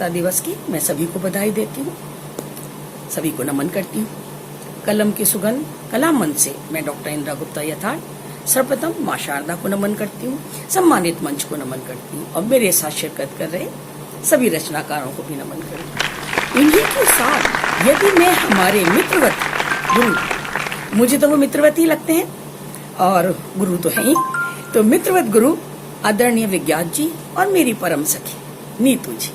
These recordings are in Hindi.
स्वतंत्रता दिवस की मैं सभी को बधाई देती हूँ, सभी को नमन करती हूँ। कलम की सुगंध कला मंच से मैं डॉक्टर इंदिरा गुप्ता यथार्थ सर्वप्रथम माँ शारदा को नमन करती हूँ, सम्मानित मंच को नमन करती हूँ और मेरे साथ शिरकत कर रहे सभी रचनाकारों को भी नमन करती हूँ। इन्हीं के साथ यदि मैं हमारे मित्रवत गुरु, मुझे तो वो मित्रवत ही लगते हैं और गुरु तो है ही, तो मित्रवत गुरु आदरणीय विज्ञात जी और मेरी परम सखी नीतू जी,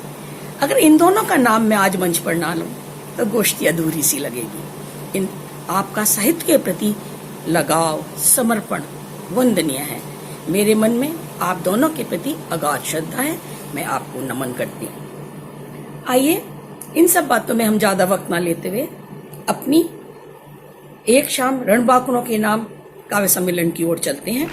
अगर इन दोनों का नाम मैं आज मंच पर ना लूं तो गोष्ठी अधूरी सी लगेगी। इन आपका साहित्य के प्रति लगाव, समर्पण वंदनीय है। मेरे मन में आप दोनों के प्रति अगाध श्रद्धा है, मैं आपको नमन करती हूँ। आइए इन सब बातों में हम ज्यादा वक्त ना लेते हुए अपनी एक शाम रणबांकुरों के नाम काव्य सम्मेलन की ओर चलते हैं।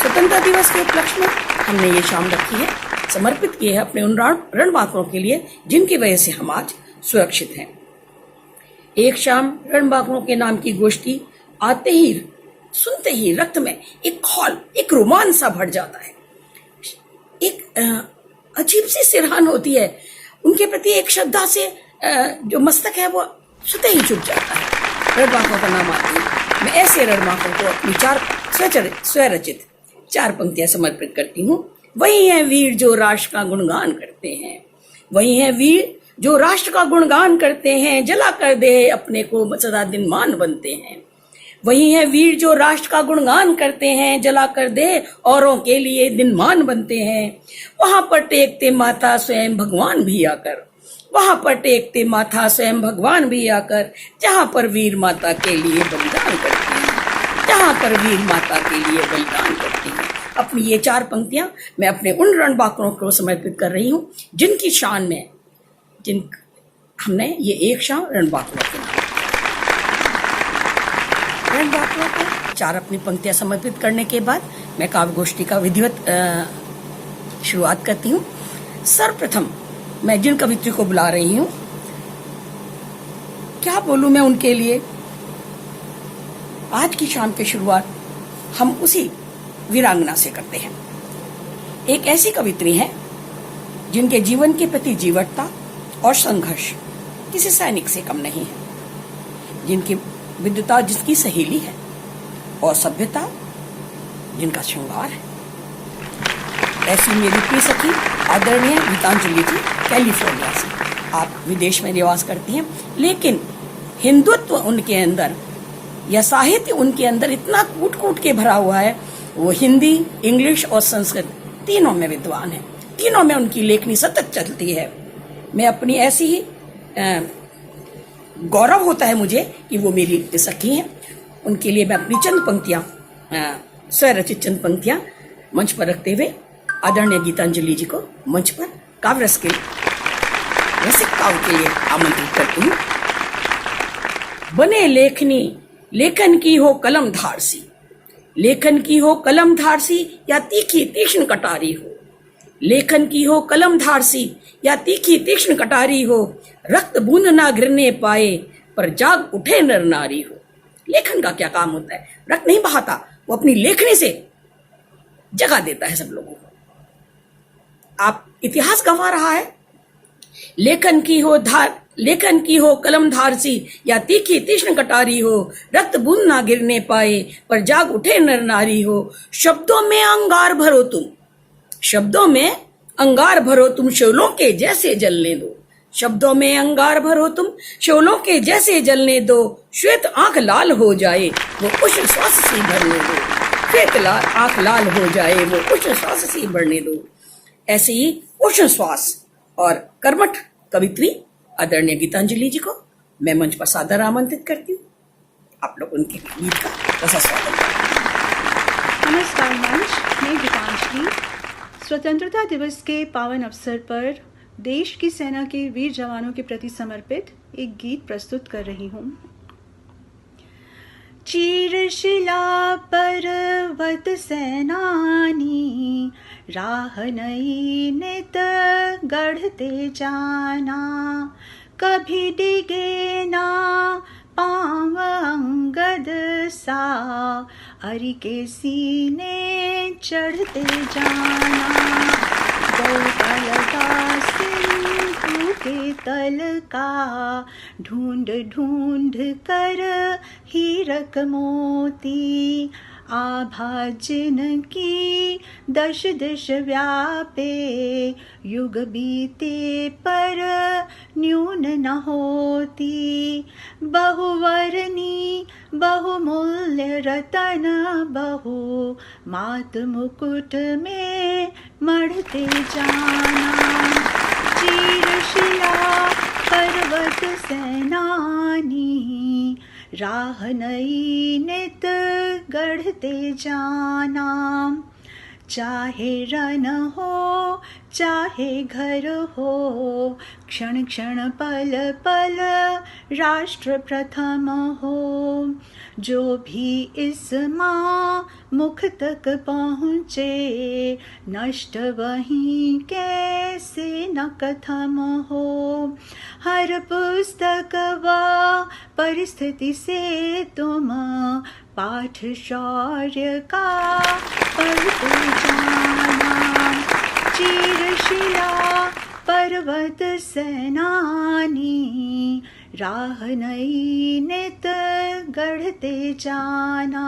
स्वतंत्रता दिवस के उपलक्ष्य में हमने ये शाम रखी है, समर्पित की है अपने उन रणबांकुरों के लिए जिनकी वजह से हम आज सुरक्षित हैं। एक शाम रणबांकुरों के नाम की गोष्ठी आते ही, सुनते ही रक्त में एक खौल, एक रोमांच सा भर जाता है। एक अजीब सी सिरहान होती है उनके प्रति, एक श्रद्धा से जो मस्तक है वो स्वतः ही झुक जाता है। रणबांकुरों का नाम आते ही मैं ऐसे रणबांकुरों को अपनी स्वरचित 4 पंक्तियां समर्पित करती हूँ। वही है वीर जो राष्ट्र का गुणगान करते हैं, वही है वीर जो राष्ट्र का गुणगान करते हैं, जला कर दे अपने को सदा दिनमान बनते हैं। वही है वीर जो राष्ट्र का गुणगान करते हैं, जला कर दे औरों के लिए दिनमान बनते हैं। वहां पर टेकते माथा स्वयं भगवान भी आकर, वहां पर टेकते माथा स्वयं भगवान भी आकर, जहां पर वीर माता के लिए बलिदान करते हैं, जहां पर वीर माता के लिए बलिदान करते हैं। अपनी ये 4 पंक्तियां मैं अपने उन रणबांकुरों को समर्पित कर रही हूँ जिनकी शान में हमने ये एक शाम रणबांकुरों के नाम, रणबांकुरों को 4 अपनी पंक्तियां समर्पित करने के बाद मैं काव्य गोष्ठी का विधिवत शुरुआत करती हूँ। सर्वप्रथम मैं जिन कवित्री को बुला रही हूँ, क्या बोलूं मैं उनके लिए। आज की शाम की शुरुआत हम उसी वीरांगना से करते हैं। एक ऐसी कवित्री है जिनके जीवन के प्रति जीवटता और संघर्ष किसी सैनिक से कम नहीं है, जिनकी विद्वता जिसकी सहेली है और सभ्यता जिनका श्रृंगार है। ऐसी मेरी प्रिय सखी आदरणीय गीतांजलि जी कैलिफोर्निया से, आप विदेश में निवास करती हैं, लेकिन हिंदुत्व उनके अंदर या साहित्य उनके अंदर इतना कूट कूट के भरा हुआ है। वो हिंदी, इंग्लिश और संस्कृत तीनों में विद्वान है, तीनों में उनकी लेखनी सतत चलती है। मैं अपनी ऐसी ही गौरव होता है मुझे कि वो मेरी सखी हैं। उनके लिए मैं अपनी चंद पंक्तियां, स्वरचित चंद पंक्तियां मंच पर रखते हुए आदरणीय गीतांजलि जी को मंच पर काव्य रस के रसिक काव्य के लिए आमंत्रित करती हूँ। बने लेखनी लेखन की हो कलम धार सी, लेखन की हो कलम धार सी या तीखी तीक्ष्ण कटारी हो, लेखन की हो कलम धार सी या तीखी तीक्ष्ण कटारी हो, रक्त बूंद ना गिरने पाए पर जाग उठे नर नारी हो। लेखन का क्या काम होता है, रक्त नहीं बहाता, वो अपनी लेखनी से जगा देता है सब लोगों को। आप इतिहास गंवा रहा है। लेखन की हो कलम धार सी या तीखी तीक्ष्ण कटारी हो, रक्त बूंद ना गिरने पाए पर जाग उठे नर नारी हो। शब्दों में अंगार भरो तुम, शब्दों में अंगार भरो तुम, शोलों के जैसे जलने दो। शब्दों में अंगार भरो तुम, शोलों के जैसे जलने दो। श्वेत आंख लाल हो जाए वो उष्ण श्वास से भरने दो, श्वेत आंख लाल हो जाए वो उष्ण श्वास से भरने दो। ऐसे ही उष्ण श्वास और कर्मठ कवित्री आदरणीय गीतांजलि जी को मैं मंच पर सादर आमंत्रित करती हूँ। आप लोग उनके गीत का रसा स्वागत करें। नमस्कार मंच, मैं गीतांजलि स्वतंत्रता दिवस के पावन अवसर पर देश की सेना के वीर जवानों के प्रति समर्पित एक गीत प्रस्तुत कर रही हूँ। चीरशिला पर्वत सेनानी, राह नई नित गढ़ते जाना। कभी डिगे ना पांव अंगद सा, अरि के सीने चढ़ते जाना। चौका लगा सिंधु के तल का, ढूंढ ढूंढ कर हीरक मोती, आभा जिनकी दश दिश व्यापे, युग बीते पर न्यून न होती, बहुवर्णी बहुमूल्य रतन बहु, मात मुकुट में मढ़ते जाना, चीरशिला पर्वत सेनानी, राह नई नित गढ़ते जाना, चाहे रन हो चाहे घर हो, क्षण क्षण पल पल राष्ट्र प्रथम हो, जो भी इस माँ मुख तक पहुँचे, नष्ट वहीं कैसे न कथम हो, हर पुस्तक व परिस्थिति से तुम पाठ शौर्य का पढ़ते जाना, चीरशिला पर्वत सेनानी, राह नई नित गढ़ते जाना,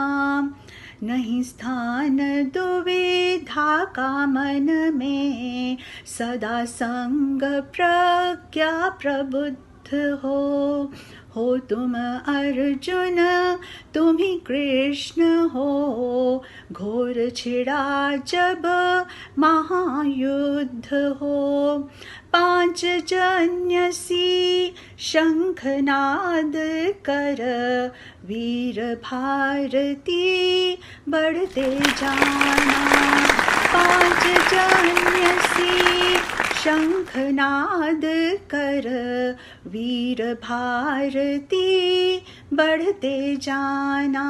नहीं स्थान दुविधा का मन में, सदा संग प्रज्ञा प्रबुद्ध हो तुम अर्जुन तुम ही कृष्ण हो, घोर छिड़ा जब महायुद्ध हो, पांच जन्य सी शंखनाद कर, वीर भारती बढ़ते जाना, पांच जन्य सी शंखनाद कर, वीर भारती बढ़ते जाना,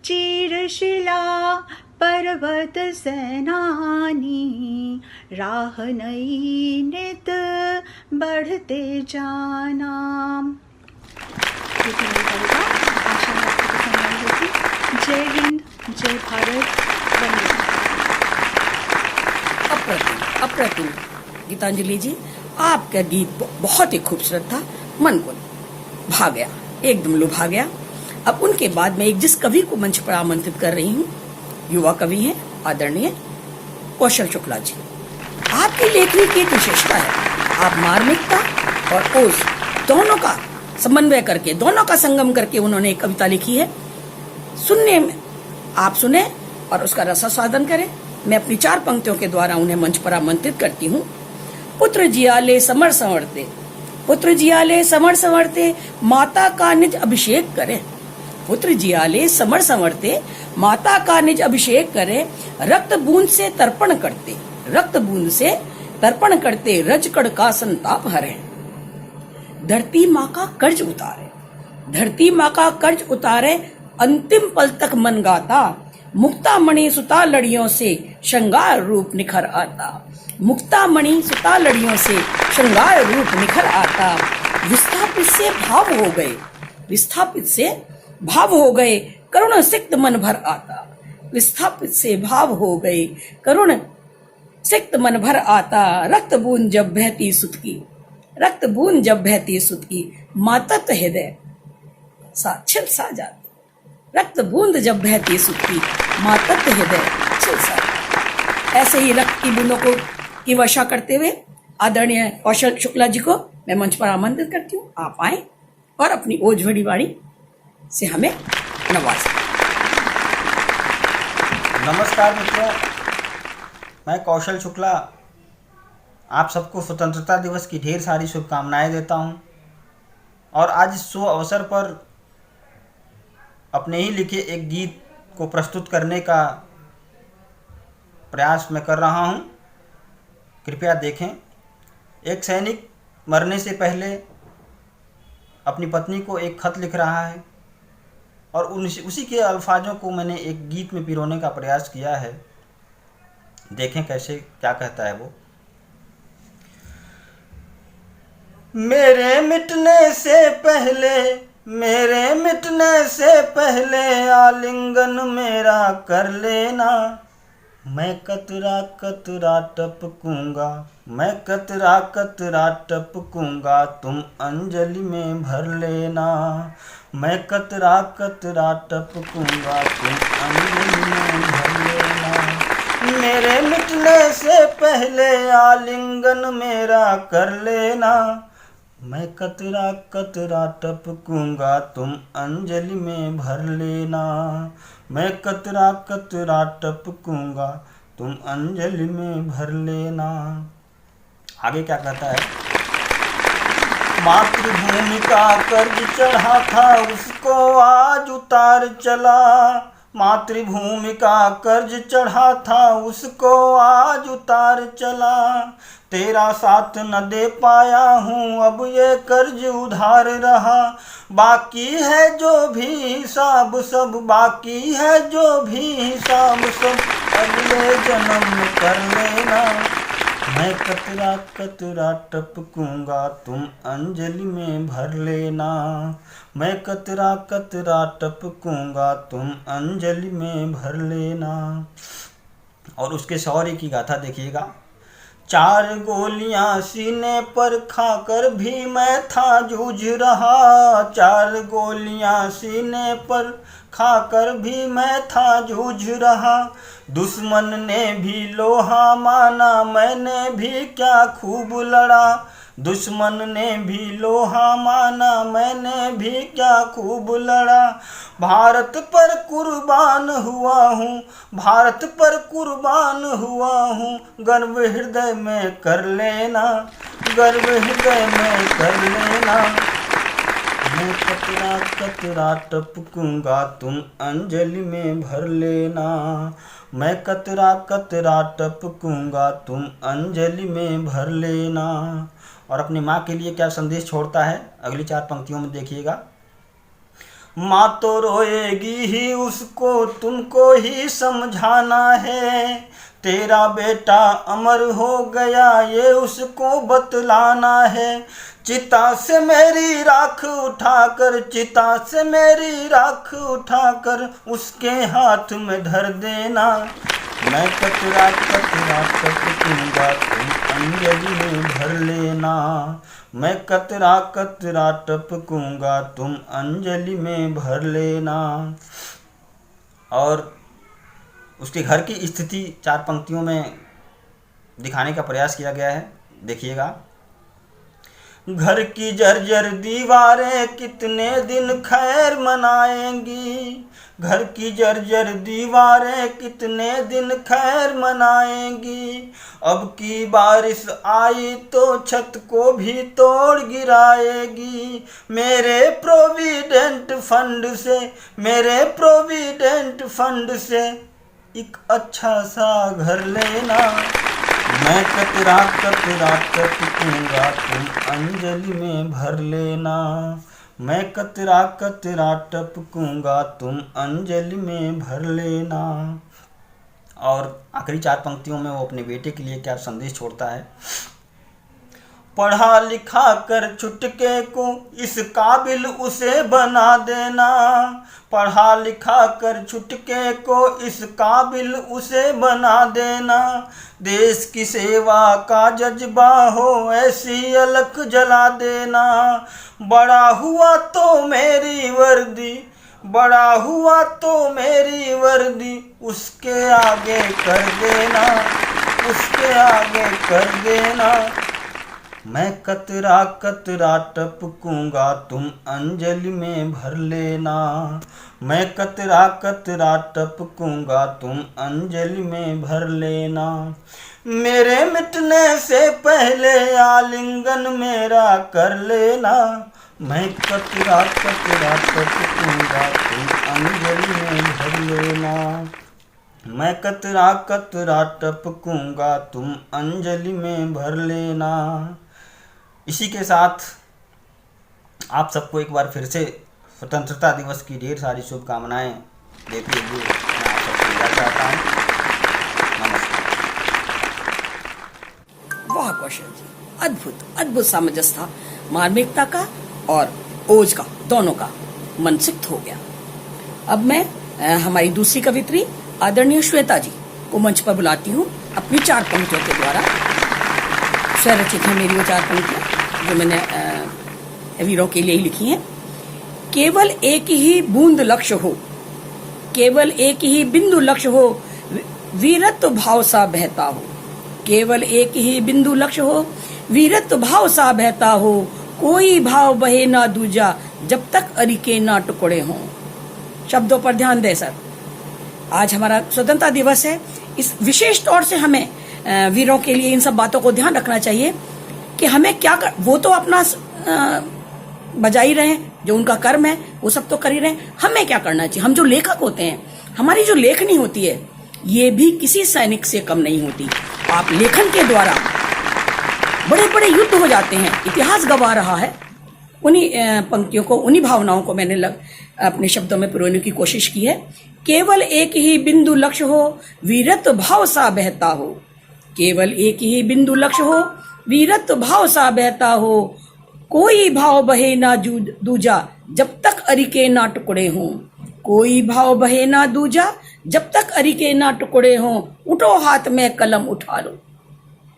चीरशिला पर्वत सेनानी, राह नई नित बढ़ते जाना। आशा है आपको पसंद आई होगी। जय हिंद, जय भारत, वंदे। अप्रतिम गीतांजलि जी, आपका गीत बहुत ही खूबसूरत था, मन को भा गया, एकदम लुभा गया। अब उनके बाद मैं एक जिस कवि को मंच पर आमंत्रित कर रही हूँ, युवा कवि हैं आदरणीय कौशल शुक्ला जी। आपकी लेखनी की एक विशेषता है, आप मार्मिकता और ओज दोनों का समन्वय करके, दोनों का संगम करके उन्होंने एक कविता लिखी है। सुनने में आप सुने और उसका रसास्वादन करें। मैं अपनी 4 पंक्तियों के द्वारा उन्हें मंच पर आमंत्रित करती हूँ। पुत्र जियाले समर संवरते, पुत्र जियाले समर संवरते, माता का निज अभिषेक करे, पुत्र जियाले समर संवरते, माता का निज अभिषेक करे, रक्त बूंद से तर्पण करते, रक्त बूंद से तर्पण करते, रजकड़ का संताप हरे, धरती माँ का कर्ज उतारे, धरती माँ का कर्ज उतारे, अंतिम पल तक मन गाता, मुक्ता मणि सुता लड़ियों से श्रृंगार रूप निखर आता, मुक्ता मणि सुता लड़ियों से श्रृंगार रूप निखर आता, विस्थापित से भाव हो गए, विस्थापित से भाव हो गए, करुण सिक्त मन भर आता, विस्थापित से भाव हो गए, करुण सिक्त मन भर आता, रक्त बूंद जब बहती सुत की, रक्त बूंद जब बहती सुत की, मातत हृदय सा छिल सा जाती, रक्त बूंद जब बहती सुत की, मातत हृदय छिल सा जाती। ऐसे ही रक्त की बूंदों को की वर्षा करते हुए आदरणीय कौशल शुक्ला जी को मैं मंच पर आमंत्रित करती हूँ। आप आए और अपनी ओज भरी वाणी से हमें नवाजें। नमस्कार मित्रों, मैं कौशल शुक्ला आप सबको स्वतंत्रता दिवस की ढेर सारी शुभकामनाएं देता हूं। और आज इस शुभ अवसर पर अपने ही लिखे एक गीत को प्रस्तुत करने का प्रयास मैं कर रहा हूं। कृपया देखें। एक सैनिक मरने से पहले अपनी पत्नी को एक खत लिख रहा है और उसी के अल्फाजों को मैंने एक गीत में पिरोने का प्रयास किया है। देखें कैसे क्या कहता है वो। मेरे मिटने से पहले, मेरे मिटने से पहले आलिंगन मेरा कर लेना, मैं कतरा कतरा टपकूंगा, मैं कतरा कतरा टपकूंगा, तुम अंजलि में भर लेना। मैं कतरा कतरा टपकूंगा, तुम अंजलि में भर लेना। मेरे मिटने से पहले आलिंगन मेरा कर लेना। मैं कतरा कतरा टपकूंगा, तुम अंजलि में भर लेना। मैं कतरा कतरा टपकूंगा, तुम अंजलि में भर लेना। आगे क्या कहता है? मातृभूमि का कर्ज चढ़ा था, उसको आज उतार चला। मातृभूमि का कर्ज चढ़ा था, उसको आज उतार चला। तेरा साथ न दे पाया हूँ, अब ये कर्ज उधार रहा। बाकी है जो भी हिसाब सब, बाकी है जो भी हिसाब सब, अगले जन्म में कर लेना। मैं कतरा कतरा टपकूंगा, तुम अंजलि में भर लेना। मैं कतरा कतरा टपकूंगा, तुम अंजलि में भर लेना। और उसके शौर्य की गाथा देखिएगा। 4 गोलियां सीने पर खाकर भी मैं था जूझ रहा। 4 गोलियां सीने पर खाकर भी मैं था जूझ रहा। दुश्मन ने भी लोहा माना, मैंने भी क्या खूब लड़ा। दुश्मन ने भी लोहा माना, मैंने भी क्या खूब लड़ा। भारत पर कुर्बान हुआ हूँ, भारत पर कुर्बान हुआ हूँ, गर्व हृदय में कर लेना, गर्व हृदय में कर लेना। मैं कतरा कतरा टपकूंगा, तुम अंजलि में भर लेना। मैं कतरा कतरा टपकूंगा, तुम अंजलि में भर लेना। और अपनी माँ के लिए क्या संदेश छोड़ता है, अगली 4 पंक्तियों में देखिएगा। माँ तो रोएगी ही, उसको तुमको ही समझाना है। तेरा बेटा अमर हो गया, ये उसको बतलाना है। चिता से मेरी राख उठाकर, चिता से मेरी राख उठाकर, उसके हाथ में धर देना। मैं कतरा कतरा टपकूंगा, तुम अंजलि में भर लेना। मैं कतरा कतरा टपकूंगा, तुम अंजलि में भर लेना। और उसके घर की स्थिति 4 पंक्तियों में दिखाने का प्रयास किया गया है, देखिएगा। घर की जर्जर दीवारें कितने दिन खैर मनाएंगी। घर की जर्जर दीवारें कितने दिन खैर मनाएंगी। अब की बारिश आई तो छत को भी तोड़ गिराएगी। मेरे प्रोविडेंट फंड से, मेरे प्रोविडेंट फंड से एक अच्छा सा घर लेना। मैं कतरा कतरा टपकूंगा, तुम अंजलि में भर लेना। मैं कतरा कतरा टपकूंगा, तुम अंजलि में भर लेना। और आखिरी 4 पंक्तियों में वो अपने बेटे के लिए क्या संदेश छोड़ता है। पढ़ा लिखा कर छुटके को इस काबिल उसे बना देना। पढ़ा लिखा कर छुटके को इस काबिल उसे बना देना। देश की सेवा का जज्बा हो ऐसी अलख जला देना। बड़ा हुआ तो मेरी वर्दी, बड़ा हुआ तो मेरी वर्दी, उसके आगे कर देना, उसके आगे कर देना। मैं कतरा कतरा टपकूंगा, तुम अंजलि में भर लेना। मैं कतरा कतरा टपकूंगा, तुम अंजलि में भर लेना। मेरे मिटने से पहले आलिंगन मेरा कर लेना। मैं कतरा कतरा टपकूंगा, तुम अंजलि में भर लेना। मैं कतरा कतरा टपकूंगा, तुम अंजलि में भर लेना। इसी के साथ आप सबको एक बार फिर से स्वतंत्रता दिवस की ढेर सारी शुभकामनाएं देते हुए मैं आप सबको विदा चाहता हूँ। नमस्कार। वाह कौशल जी, अद्भुत अद्भुत सामंजस्य था, मार्मिकता का और ओज का, दोनों का मन सिक्त हो गया। अब मैं हमारी दूसरी कवित्री आदरणीय श्वेता जी को मंच पर बुलाती हूँ अपनी 4 पंक्तियों के द्वारा। स्वरचित है मेरी वो 4 पंक्तियाँ जो मैंने वीरों के लिए ही लिखी हैं। केवल एक ही बूंद लक्ष्य हो, केवल एक ही बिंदु लक्ष्य हो, वीरत्व भाव सा बहता हो। केवल एक ही बिंदु लक्ष्य हो, वीरत्व भाव सा बहता हो, कोई भाव बहे ना दूजा, जब तक अरिके ना टुकड़े हों। शब्दों पर ध्यान दें सर। आज हमारा स्वतंत्रता दिवस है, इस विशेष तौर से हमें वीरों के लिए इन सब बातों को ध्यान रखना चाहिए कि हमें क्या वो तो अपना बजा ही रहे हैं, जो उनका कर्म है वो सब तो कर ही रहे हैं। हमें क्या करना चाहिए? हम जो लेखक होते हैं, हमारी जो लेखनी होती है, ये भी किसी सैनिक से कम नहीं होती। आप लेखन के द्वारा बड़े बड़े युद्ध हो जाते हैं, इतिहास गवा रहा है। उन्हीं पंक्तियों को, उन्हीं भावनाओं को मैंने अपने शब्दों में पिरोने की कोशिश की है। केवल एक ही बिंदु लक्ष्य हो, वीरत्व भाव सा बहता हो। केवल एक ही बिंदु लक्ष्य हो, वीरत्व भाव सा बहता हो, कोई भाव बहे ना दूजा, जब तक अरिके ना टुकड़े हों। कोई भाव बहे ना दूजा, जब तक अरिके ना टुकड़े हों। उठो हाथ में कलम उठा लो।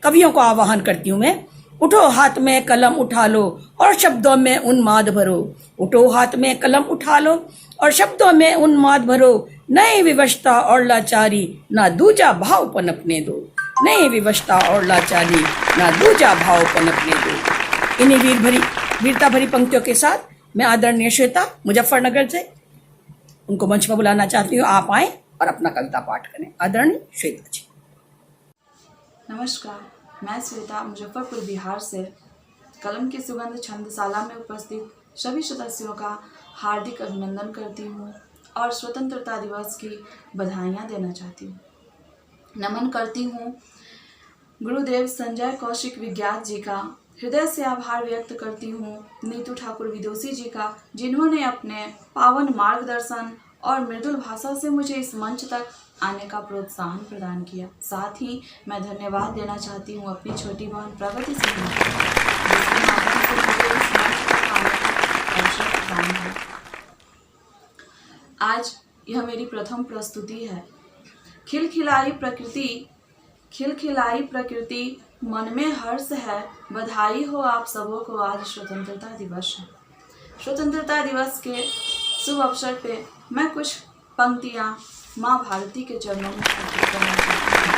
कवियों को आह्वान करती हूं मैं, उठो हाथ में कलम उठा लो और शब्दों में उन्माद भरो। उठो हाथ में कलम उठा लो और शब्दों में उन्माद भरो। नए विवशता और लाचारी ना दूजा भाव पनपने दो। नए विवशता और लाचारी ना दूजा भाव पनपने दो। इन्हीं वीरता भरी पंक्तियों के साथ मैं आदरणीय श्वेता मुजफ्फरनगर से उनको मंच पर बुलाना चाहती हूँ। आप आए और अपना कविता पाठ करें। आदरणीय श्वेता जी। नमस्कार, मैं श्वेता मुजफ्फरपुर बिहार से कलम की सुगंध छंदशाला में उपस्थित सभी सदस्यों का हार्दिक अभिनंदन करती हूँ और स्वतंत्रता दिवस की बधाइयाँ देना चाहती हूँ। नमन करती हूँ गुरुदेव संजय कौशिक विज्ञात जी का। हृदय से आभार व्यक्त करती हूँ नीतू ठाकुर विदुषी जी का, जिन्होंने अपने पावन मार्गदर्शन और मृदुल भाषा से मुझे इस मंच तक आने का प्रोत्साहन प्रदान किया। साथ ही मैं धन्यवाद देना चाहती हूँ अपनी छोटी बहन प्रगति सिंह को, जिसके माध्यम से मुझे इस मंच तक आने का अवसर प्रदान है। आज यह मेरी प्रथम प्रस्तुति है। खिलखिलाई प्रकृति, मन में हर्ष है, बधाई हो आप सबों को, आज स्वतंत्रता दिवस है। स्वतंत्रता दिवस के शुभ अवसर पे मैं कुछ पंक्तियां माँ भारती के चरणों में अर्पित करना चाहती हूँ।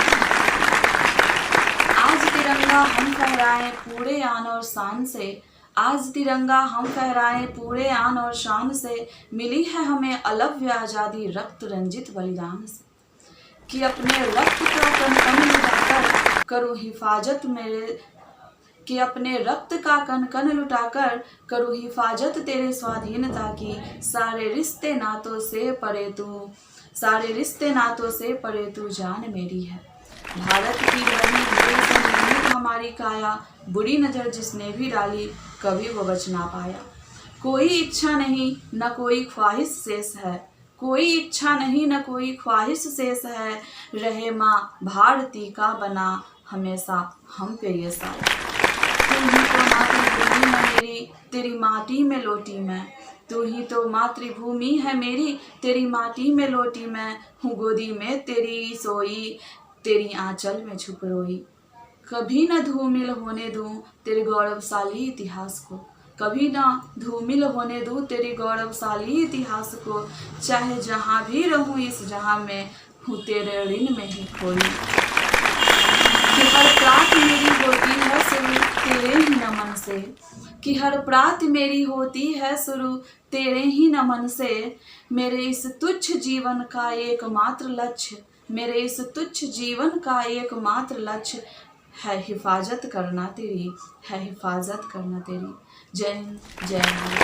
आज तिरंगा हम फहराएं पूरे आन और शान से। आज तिरंगा हम फहराएं पूरे आन और शान से। मिली है हमें अलव्य आज़ादी रक्त रंजित बलिदान से। कि अपने रक्त का कण लुटाकर करूँ हिफाजत मेरे, कि अपने रक्त का कण लुटाकर करूँ हिफाजत तेरे स्वाधीनता की। सारे रिश्ते नातों से परे तू, सारे रिश्ते नातों से परे तू जान मेरी है। भारत की धरनी धूल से निर्मित हमारी काया, बुरी नज़र जिसने भी डाली कभी वो बच ना पाया। कोई इच्छा नहीं न कोई ख्वाहिश शेष है, कोई इच्छा नहीं न कोई ख्वाहिश शेष है। रहे माँ भारती का बना हमेशा हम पे ये साया। तू ही तो मातृभूमि है मेरी, तेरी माटी में लौटी मैं। तू ही तो मातृभूमि है मेरी, तेरी माटी में लौटी मैं। हूँ गोदी में तेरी सोई, तेरी आंचल में छुप रोई। कभी न धूमिल होने दूँ तेरे गौरवशाली इतिहास को, कभी ना धूमिल होने दूँ तेरे गौरवशाली इतिहास को। चाहे जहाँ भी रहूँ इस जहाँ में, हूँ तेरे ऋण में ही खोई। कि हर प्रात मेरी होती है शुरू तेरे ही नमन से, कि हर प्रात मेरी होती है शुरू तेरे ही नमन से। मेरे इस तुच्छ जीवन का एकमात्र लक्ष्य, मेरे इस तुच्छ जीवन का एकमात्र लक्ष्य है हिफाजत करना तेरी, है हिफाजत करना तेरी। जय हिंद, जय भारत।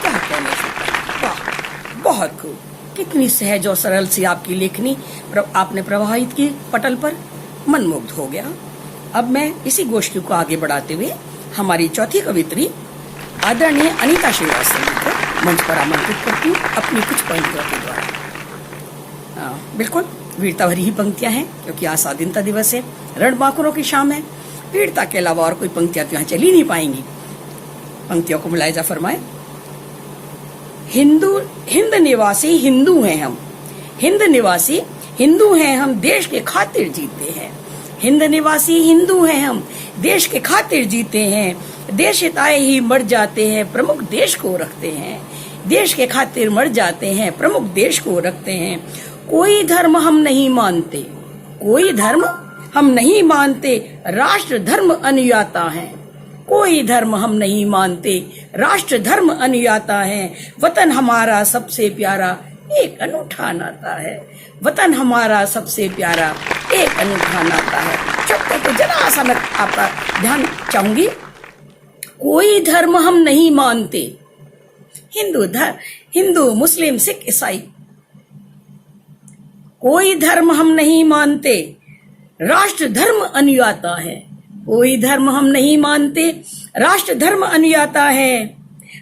क्या कहने वाह, बहुत खूब। कितनी सहज और सरल सी आपकी लेखनी आपने प्रवाहित की पटल पर, मनमुग्ध हो गया। अब मैं इसी गोष्ठी को आगे बढ़ाते हुए हमारी चौथी कवित्री आदरणीय अनीता श्रीवास्तव को मंच पर आमंत्रित करती हूँ अपनी कुछ पंक्तियों के द्वारा। बिल्कुल वीरता भरी ही पंक्तियां हैं, क्योंकि आज स्वाधीनता दिवस है, रणबांकुरों की शाम है। वीरता के अलावा और कोई पंक्तियां तो यहाँ चली नहीं पाएंगी। पंक्तियों को मुलायजा फरमाए। हिंद निवासी हिंदू हैं हम, हिंद निवासी हिंदू हैं हम, देश के खातिर जीते हैं। हिंद निवासी हिंदू हैं हम, देश के खातिर जीते हैं। देश हिताए ही मर जाते हैं, प्रमुख देश को रखते हैं। देश के खातिर मर जाते हैं, प्रमुख देश को रखते हैं। कोई धर्म हम नहीं मानते, कोई धर्म हम नहीं मानते, राष्ट्र धर्म अनुयाता है। कोई धर्म हम नहीं मानते, राष्ट्र धर्म अनुयाता है। वतन हमारा सबसे प्यारा, एक अनूठा नाता है। वतन हमारा सबसे प्यारा, एक अनूठा नाता है। शब्द तो जरा सा मैं आपका ध्यान चाहूंगी। कोई धर्म हम नहीं मानते, हिंदू मुस्लिम सिख ईसाई, कोई धर्म हम नहीं मानते, राष्ट्र धर्म अनुयाता है। कोई धर्म हम नहीं मानते, राष्ट्र धर्म अनुयाता है।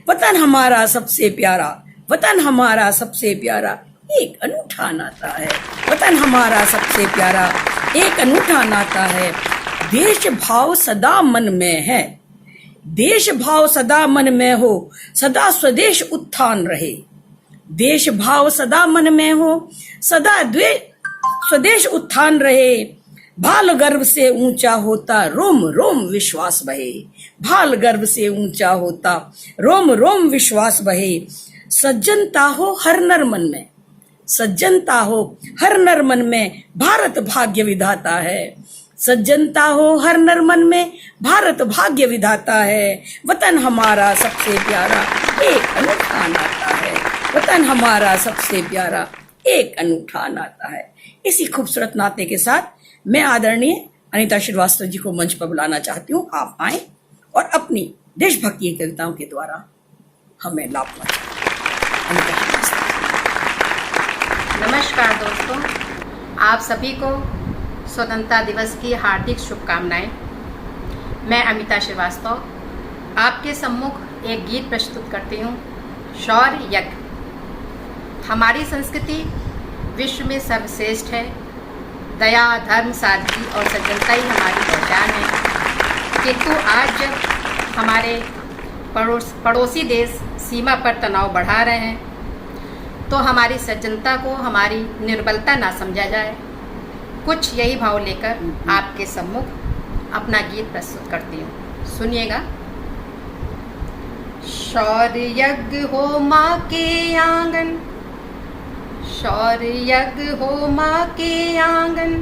वतन हमारा सबसे प्यारा, वतन हमारा सबसे प्यारा, एक अनूठा नाता है। वतन हमारा सबसे प्यारा, एक अनूठा नाता है। देश भाव सदा मन में है, देश भाव सदा मन में हो, सदा स्वदेश उत्थान रहे। देश भाव सदा मन में हो, सदा स्वदेश उत्थान रहे। भाल गर्व से ऊंचा होता, रोम रोम विश्वास बहे। भाल गर्व से ऊंचा होता, रोम रोम विश्वास बहे। सज्जनता हो हर नर मन में, सज्जनता हो हर नर मन में, भारत भाग्य विधाता है। सज्जनता हो हर नर मन में, भारत भाग्य विधाता है। वतन हमारा सबसे प्यारा, एक अनूठा नाता है। वतन हमारा सबसे प्यारा, एक अनूठा नाता है। इसी खूबसूरत नाते के साथ मैं आदरणीय अनीता श्रीवास्तव जी को मंच पर बुलाना चाहती हूँ। आप आए और अपनी देशभक्ति की कविताओं के द्वारा हमें लाभ पहुंचाएं। अनीता श्रीवास्तव। नमस्कार दोस्तों, आप सभी को स्वतंत्रता दिवस की हार्दिक शुभकामनाएं। मैं अमिता श्रीवास्तव आपके सम्मुख एक गीत प्रस्तुत करती हूँ, शौर्य यज्ञ। हमारी संस्कृति विश्व में सर्वश्रेष्ठ है। दया, धर्म, सादगी और सज्जनता ही हमारी पहचान है। किंतु आज जब हमारे पड़ोसी देश सीमा पर तनाव बढ़ा रहे हैं, तो हमारी सज्जनता को हमारी निर्बलता ना समझा जाए। कुछ यही भाव लेकर आपके सम्मुख अपना गीत प्रस्तुत करती हूँ, सुनिएगा। शौर्य यज्ञ हो माँ के आंगन, शौर्य यज्ञ हो माँ के आंगन,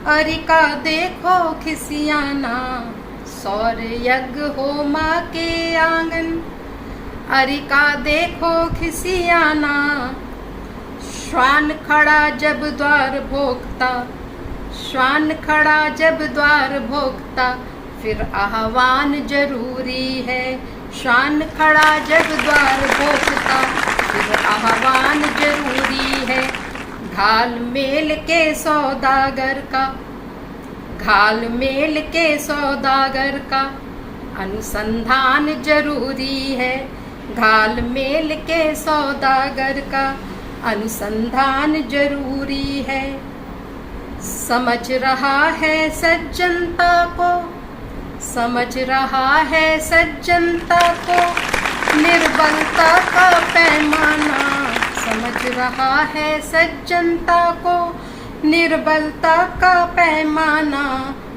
अरिका देखो खिसियाना। शौर्य यज्ञ हो माँ के आंगन, अरिका देखो खिसियाना। श्वान खड़ा जब द्वार भोगता, श्वान खड़ा जब द्वार भोगता, फिर आह्वान जरूरी है। श्वान खड़ा जब द्वार भोगता, फिर आह्वान जरूरी है। घाल मेल के सौदागर का, घाल मेल के सौदागर का अनुसंधान जरूरी है। घाल मेल के सौदागर का अनुसंधान जरूरी है। समझ रहा है सज्जनता को, समझ रहा है सज्जनता को, निर्बलता का पैमाना। समझ रहा है सज्जनता को, निर्बलता का पैमाना।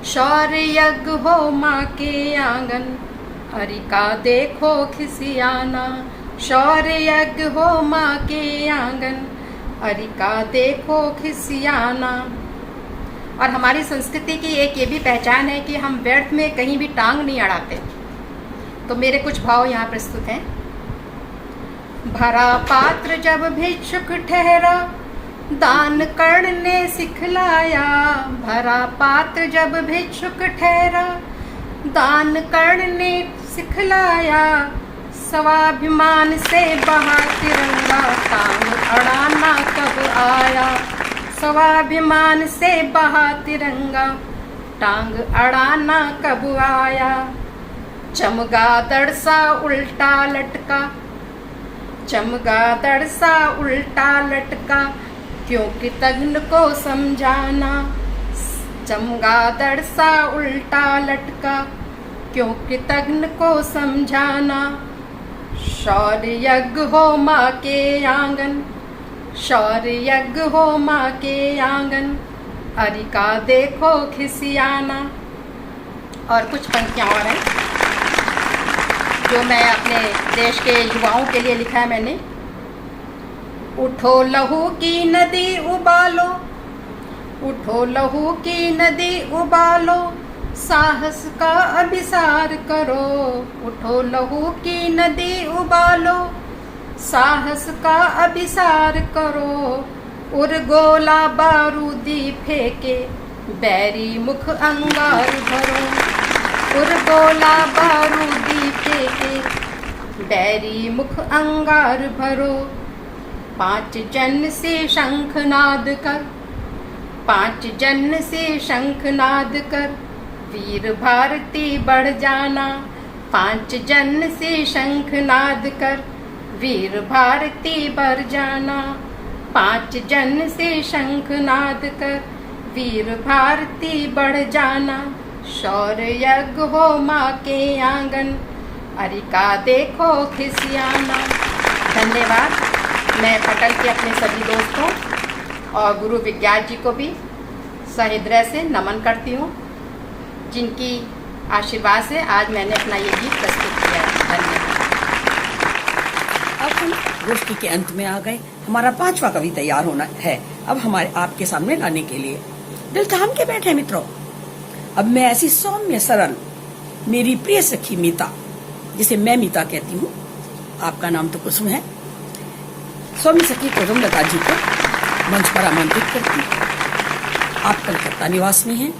शौर्य यज्ञ हो माँ के आंगन, अरिका देखो खिसियाना। शौर्य यज्ञ हो माँ के आंगन, अरिका देखो खिसियाना। और हमारी संस्कृति की एक ये भी पहचान है कि हम व्यर्थ में कहीं भी टांग नहीं अड़ाते। तो मेरे कुछ भाव यहाँ प्रस्तुत हैं। भरा पात्र जब भिक्षुक ठहरा, दान करने सिखलाया। भरा पात्र जब भिक्षुक ठहरा, दान करने सिखलाया। स्वाभिमान से बहा तिरंगा, टांग अड़ाना कब आया। स्वाभिमान से बहा तिरंगा, टांग अड़ाना कब आया। चमगादड़ सा उल्टा लटका, चमगादड़ सा उल्टा लटका, क्योंकि तग्न को समझाना। चमगादड़ सा उल्टा लटका, क्योंकि तग्न को समझाना। शौर्य यज्ञ हो माँ के आंगन, शौर्य यज्ञ हो माँ के आंगन, अरिका देखो खिसियाना। और कुछ पंक्तियाँ और हैं जो मैं अपने देश के युवाओं के लिए लिखा है मैंने। उठो लहू की नदी उबालो, उठो लहू की नदी उबालो, साहस का अभिसार करो। उठो लहू की नदी उबालो, साहस का अभिसार करो। उर्गोला बारूदी फेंके, बैरी मुख अंगार भरो। उर्गोला बारूदी फेंके, बैरी मुख अंगार भरो। 5 जन से शंखनाद कर, 5 जन से शंखनाद कर, वीर भारती बढ़ जाना। 5 जन से शंखनाद कर, वीर भारती बढ़ जाना। 5 जन से शंखनाद कर, वीर भारती बढ़ जाना। शौर्य यज्ञ हो माँ के आंगन, अरिका देखो खिसियाना। धन्यवाद। मैं पटल के अपने सभी दोस्तों और गुरु विज्ञान जी को भी सहृदय से नमन करती हूँ, जिनकी आशीर्वाद से आज मैंने अपना ये गीत प्रस्तुत किया है। धन्यवाद। अब हम गोष्ठी के अंत में आ गए। हमारा 5वां कवि तैयार होना है अब हमारे आपके सामने लाने के लिए। दिल थाम के बैठे मित्रों। अब मैं ऐसी सौम्य सरल मेरी प्रिय सखी मीता, जिसे मैं मीता कहती हूँ, आपका नाम तो कुसुम है, सौम्य सखी कुसुम लता जी को मंच पर आमंत्रित करती हूँ। आप कलकत्ता निवासी हैं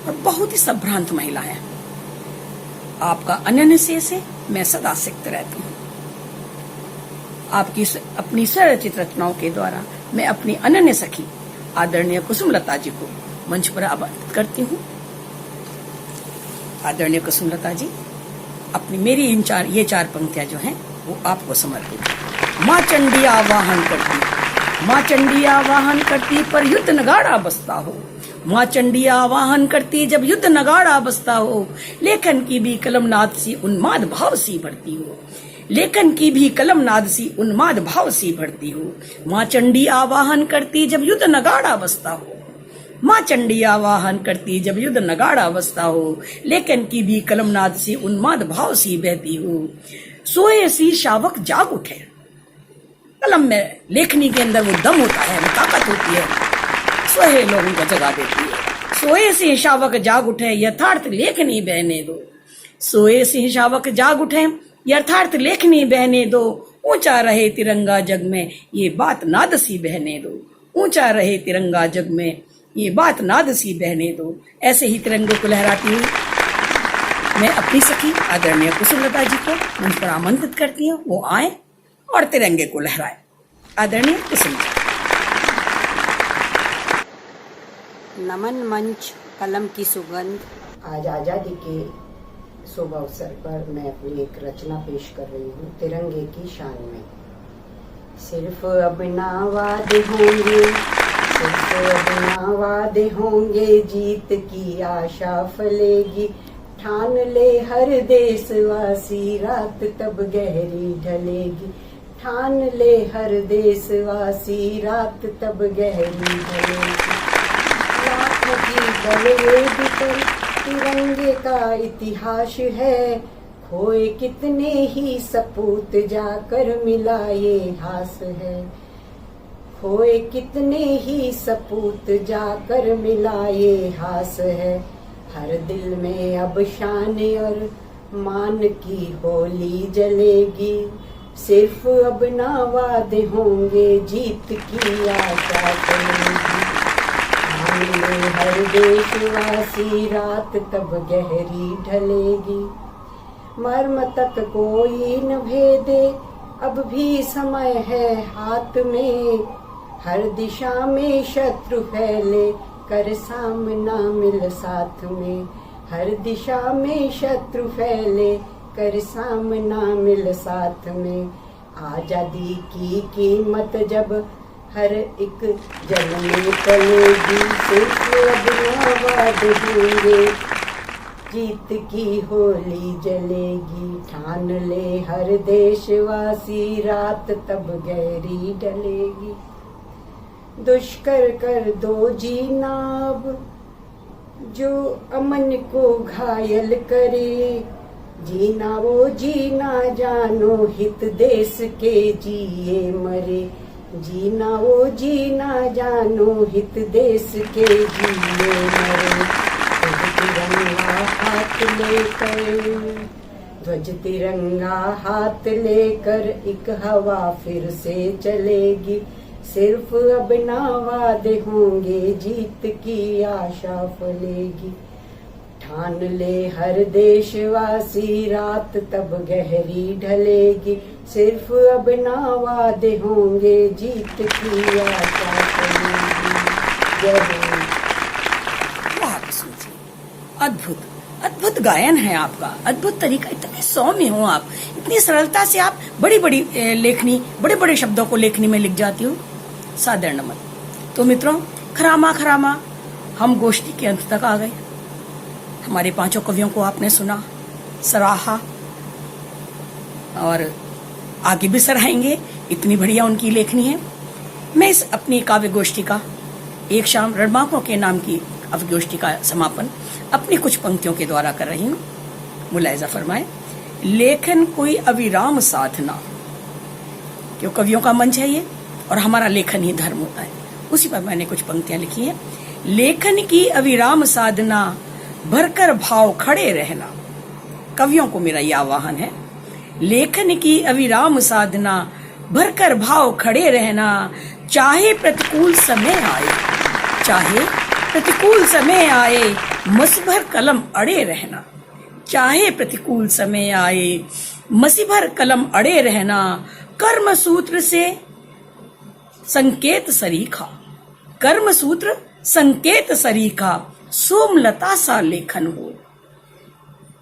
और बहुत ही संभ्रांत महिला है। आपका अनन्य से मैं सदा सिक्त रहती हूँ। आपकी अपनी स्वरचित रचनाओं के द्वारा मैं अपनी अनन्य सखी आदरणीय कुसुम लता जी को मंच पर आमंत्रित करती हूँ। आदरणीय कुसुम लता जी, अपनी मेरी ये चार पंक्तियां जो हैं वो आपको समर्पित है। माँ चंडी आवाहन करती, माँ चंडी आवाहन करती पर युद्ध नगाड़ा बजता हो। माँ चंडी आवाहन करती जब युद्ध नगाड़ा बजता हो। लेखन की भी कलमनाद सी उन्माद भाव सी बढ़ती हो। लेखन की भी कलमनाद सी उन्माद भाव सी बढ़ती हो। माँ चंडी आवाहन करती जब युद्ध नगाड़ा बजता हो। माँ चंडी आवाहन करती जब युद्ध नगाड़ा बजता हो। लेखन की भी कलमनाद सी उन्माद भाव सी बहती हो। सोए सी शावक जाग उठे। कलम में लेखनी के अंदर वो दम होता है, वो ताकत होती है, सोए लोगों को जगा देती है। सोए से शावक जाग उठे, यथार्थ लेखनी बहने दो। सोए से शावक जाग उठे, यथार्थ लेखनी बहने दो। ऊंचा रहे तिरंगा जग में, ये बात नाद सी बहने दो। ऊंचा रहे तिरंगा जग में, ये बात नाद सी बहने दो। ऐसे ही तिरंगे को लहराती हुई मैं अपनी सखी आदरणीय कुसुम लता जी को मंच पर आमंत्रित करती हूँ, वो आए और तिरंगे को लहराए। आदरणीय कुसुम जी। नमन मंच, कलम की सुगंध। आज आज़ादी के शुभ अवसर पर मैं अपनी एक रचना पेश कर रही हूँ, तिरंगे की शान में। सिर्फ अब ना वादे होंगे, सिर्फ अब ना वादे होंगे, जीत की आशा फलेगी। ठान ले हर देशवासी, रात तब गहरी ढलेगी। ठान ले हर देशवासी, रात तब गहरी ढलेगी। लाखों की बलवेद पर तिरंगे का इतिहास है। खोए कितने ही सपूत जाकर मिला ये हास है। खोए कितने ही सपूत जाकर मिला ये हास है। हर दिल में अब शान और मान की होली जलेगी। सिर्फ अब ना वादे होंगे, जीत की आशा करेगी। हर देशवासी, रात तब गहरी ढलेगी। मर्म तक कोई न भेदे, अब भी समय है हाथ में। हर दिशा में शत्रु फैले, कर सामना मिल साथ में। हर दिशा में शत्रु फैले, कर सामना मिल साथ में। आजादी की कीमत जब हर एक जन में पलेगी। सिर्फ अब ना वादे होंगे, जीत की होली जलेगी। ठान ले हर देशवासी, रात तब गहरी ढलेगी। दुष्कर कर दो जीना अब, जो अमन को घायल करे। जीना वो जीना जानो, हित देश के जिए मरे। जीना वो जीना जानो, हित देश के जिए मरे। ध्वज तिरंगा हाथ लेकर एक हवा फिर से चलेगी। सिर्फ अब ना वादे होंगे, जीत की आशा फलेगी। ठान ले हर देशवासी, रात तब गहरी ढलेगी। सिर्फ अब ना वादे होंगे, जीत की आशा फलेगी। जय हिंद। वाह किशोर जी, अद्भुत अद्भुत गायन है आपका, अद्भुत तरीका, इतने सौम्य हो आप, इतनी सरलता से आप बड़ी बड़ी लेखनी, बड़े बड़े शब्दों को लेखनी में लिख जाती हो। सादर नमन। तो मित्रों, खरामा खरामा हम गोष्ठी के अंत तक आ गए। हमारे पांचों कवियों को आपने सुना, सराहा और आगे भी सराहेंगे, इतनी बढ़िया उनकी लेखनी है। मैं इस अपनी काव्य गोष्ठी का एक शाम रणबांकुरों के नाम की काव्य गोष्ठी का समापन अपनी कुछ पंक्तियों के द्वारा कर रही हूँ। मुलायजा फरमाए। लेखन कोई अविराम साधना, क्यों कवियों का मंच है ये, और हमारा लेखन ही धर्म होता है, उसी पर मैंने कुछ पंक्तियां लिखी हैं। लेखन की अविराम साधना, भरकर भाव खड़े रहना। कवियों को मेरा यह आह्वान है, लेखन की अविराम साधना, भरकर भाव खड़े रहना। चाहे प्रतिकूल समय आए, चाहे प्रतिकूल समय आए, मसीभर कलम अड़े रहना। चाहे प्रतिकूल समय आए, मसीभर कलम अड़े रहना। कर्म सूत्र से संकेत सरीखा, कर्म सूत्र संकेत सरीखा, सोमलता सा लेखन हो।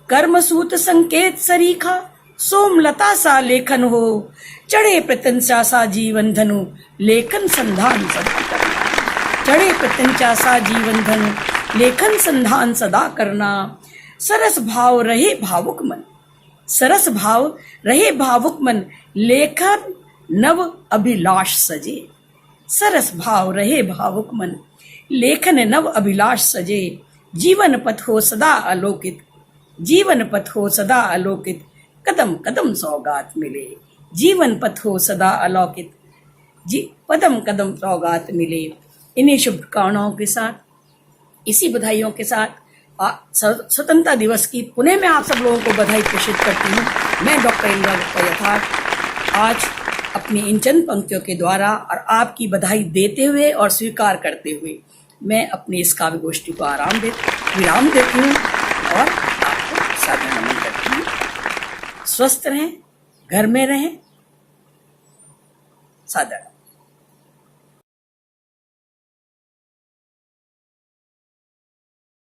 कर्म सूत्र संकेत सरीखा, सोमलता सा लेखन हो। चढ़े प्रत्यंचा सा जीवन धनु, लेखन संधान सदा करना। चढ़े प्रत्यंचा सा जीवन धनु, लेखन संधान सदा करना। सरस भाव रहे भावुक मन, सरस भाव रहे भावुक मन, लेखन नव अभिलाष सजे। सरस भाव रहे भावुक मन, लेखन नव अभिलाष सजे। जीवन पथ हो सदा आलोकित, जीवन पथ हो सदा आलोकित, कदम कदम सौगात मिले। जीवन पथ हो सदा अलौकित, कदम कदम सौगात मिले। इन्हीं शुभकामनाओं के साथ, इसी बधाइयों के साथ स्वतंत्रता दिवस की पुनः मैं आप सब लोगों को बधाई प्रेषित करती हूँ। मैं डॉक्टर इंदिरा गुप्ता यथार्थ आज अपनी इन चंद पंक्तियों के द्वारा और आपकी बधाई देते हुए और स्वीकार करते हुए मैं अपनी इस काव्य गोष्ठी को विराम देती हूँ और आपको सादर नमन करती हूँ। स्वस्थ रहें, घर में रहें। सादर।